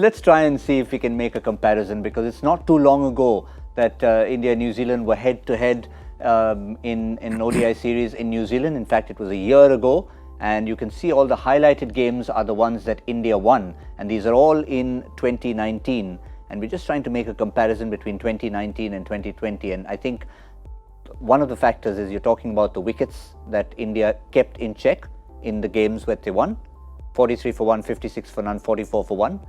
let's try and see if we can make a comparison, because it's not too long ago that India and New Zealand were head-to-head in ODI series in New Zealand. In fact, it was a year ago, and you can see all the highlighted games are the ones that India won, and these are all in 2019. And we're just trying to make a comparison between 2019 and 2020. And I think one of the factors is you're talking about the wickets that India kept in check in the games where they won. 43 for 1, 56 for none, 44 for 1.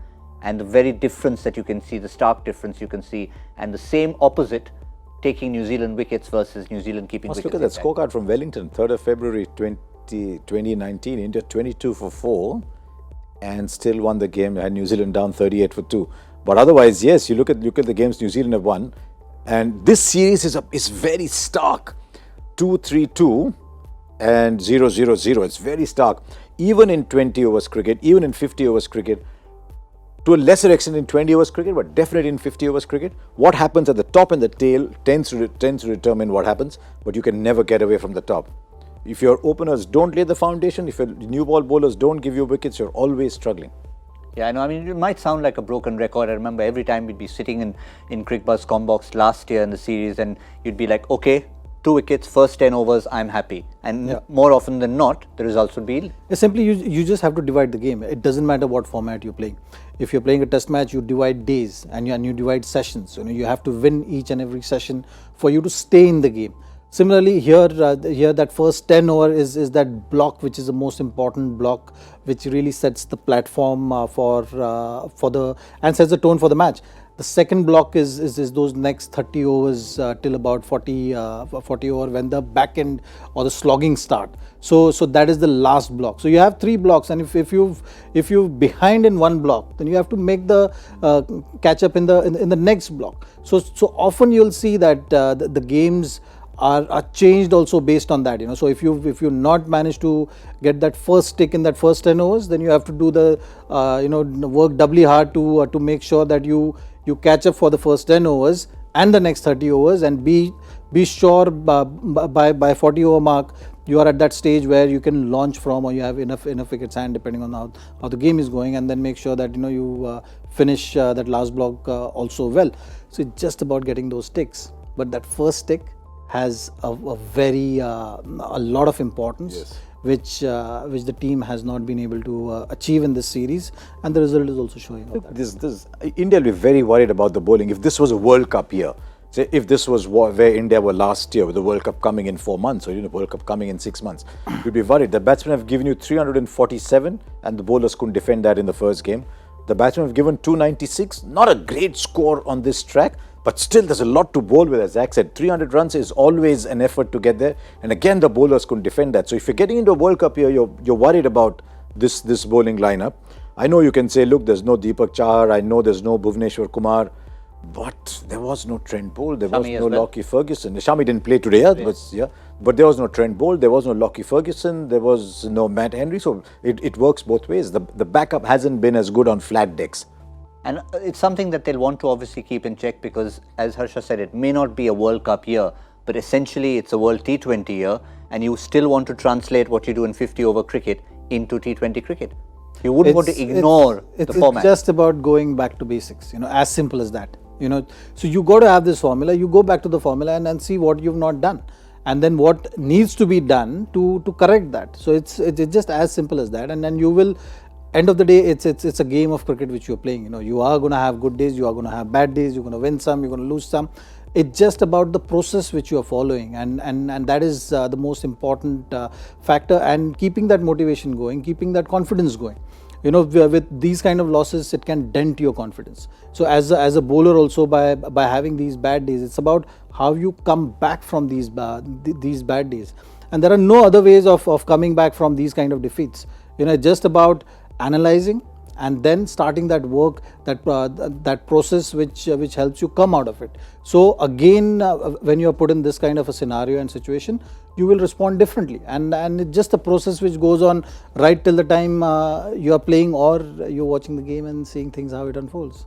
And the very difference that you can see, the stark difference you can see, and the same opposite, taking New Zealand wickets versus New Zealand keeping wickets. Look at that scorecard from Wellington, 3rd of February 2019. India 22 for 4 and still won the game, and New Zealand down 38 for 2. But otherwise, yes, you look at the games New Zealand have won, and this series is very stark. 2-3-2 and 0-0-0. It's very stark. Even in 20 overs cricket, even in 50 overs cricket, to a lesser extent in 20 overs cricket, but definitely in 50 overs cricket, what happens at the top and the tail tends to determine what happens, but you can never get away from the top. If your openers don't lay the foundation, if your new ball bowlers don't give you wickets, you're always struggling. Yeah, I know. I mean, it might sound like a broken record. I remember every time we'd be sitting in Cricbuzz Combox last year in the series, and you'd be like, okay, 2 wickets, first 10 overs, I'm happy. And more often than not, the results would be... Simply, you just have to divide the game. It doesn't matter what format you're playing. If you're playing a test match, you divide days and you divide sessions. You have to win each and every session for you to stay in the game. Similarly, here that first 10 over is that block, which is the most important block, which really sets the platform for the and sets the tone for the match. The second block is those next 30 overs till about 40 over, when the back end or the slogging start. So that is the last block. So you have 3 blocks, and if you're behind in one block, then you have to make the catch up in the next block. So often you'll see that the games are changed also based on that. So if you not manage to get that first tick in that first 10 overs, then you have to do the work doubly hard to make sure that you catch up for the first 10 overs and the next 30 overs, and be sure by 40 over mark you are at that stage where you can launch from, or you have enough wickets hand, depending on how the game is going, and then make sure that you finish that last block also well. So it's just about getting those ticks, but that first tick has a lot of importance. Yes. Which the team has not been able to achieve in this series, and the result is also showing up. India will be very worried about the bowling. If this was a World Cup year, say if this was where India were last year, with the World Cup coming in 4 months, or World Cup coming in 6 months, you'd be worried. The batsmen have given you 347, and the bowlers couldn't defend that in the first game. The batsmen have given 296, not a great score on this track, but still there's a lot to bowl with. As Zach said, 300 runs is always an effort to get there, and again the bowlers couldn't defend that. So if you're getting into a World Cup here, you're worried about this bowling lineup. I know you can say, look, there's no Deepak Chahar, I know there's no Bhuvneshwar Kumar, but there was no Trent Boult, there was no Lockie Ferguson. Shami didn't play today, but there was no Trent Boult, there was no Lockie Ferguson, there was no Matt Henry. So it works both ways. The backup hasn't been as good on flat decks. And it's something that they'll want to obviously keep in check, because, as Harsha said, it may not be a World Cup year, but essentially it's a World T20 year, and you still want to translate what you do in 50 over cricket into T20 cricket. You wouldn't want to ignore the format. It's just about going back to basics, as simple as that. So you got to have this formula, you go back to the formula and see what you've not done, and then what needs to be done to correct that. So it's just as simple as that, and then you will... End of the day, it's a game of cricket which you're playing. You are going to have good days, you are going to have bad days, you're going to win some, you're going to lose some. It's just about the process which you are following, and that is the most important factor, and keeping that motivation going, keeping that confidence going. With these kind of losses, it can dent your confidence. So as a bowler also, by having these bad days, it's about how you come back from these bad days. And there are no other ways of coming back from these kind of defeats. It's just about analyzing and then starting that work, that process which helps you come out of it. So again, when you are put in this kind of a scenario and situation, you will respond differently, and it's just a process which goes on right till the time you are playing or you're watching the game and seeing things how it unfolds.